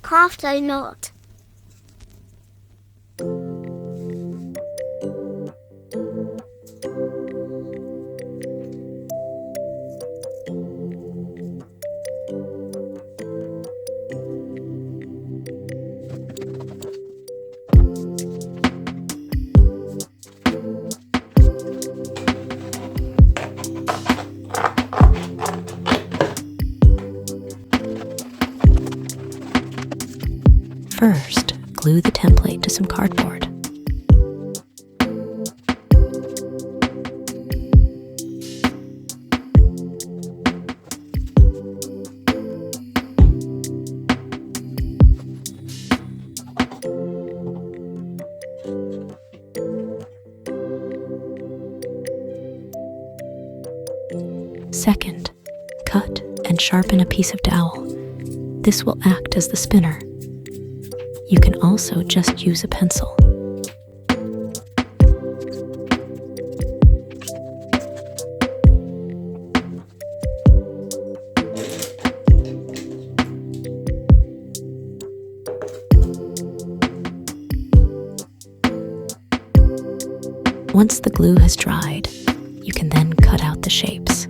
craft a knot. First, glue the template to some cardboard. Second, cut and sharpen a piece of dowel. This will act as the spinner. You can also just use a pencil. Once the glue has dried, you can then cut out the shapes.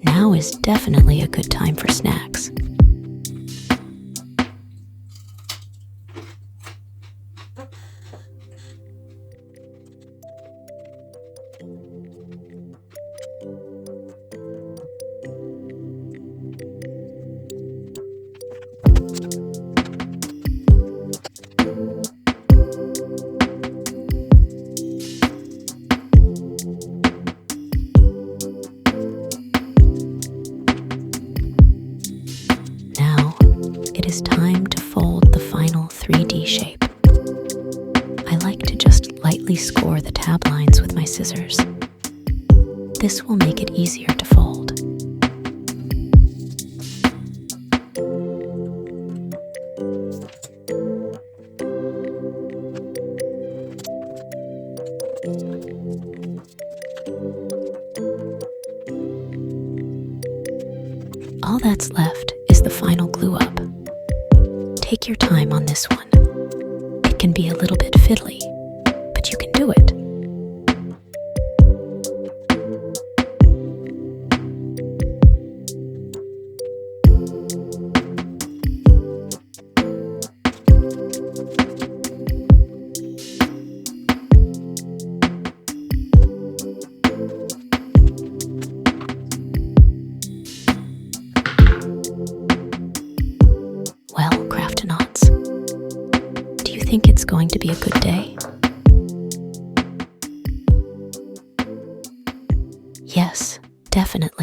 Now is definitely a good time for snacks. It is time to fold the final 3D shape. I like to just lightly score the tab lines with my scissors. This will make it easier to fold. All that's left is the final glue up. Take your time on this one. It can be a little bit fiddly, but you can do it. Well, Craftonauts, do you think it's going to be a good day? Yes, definitely.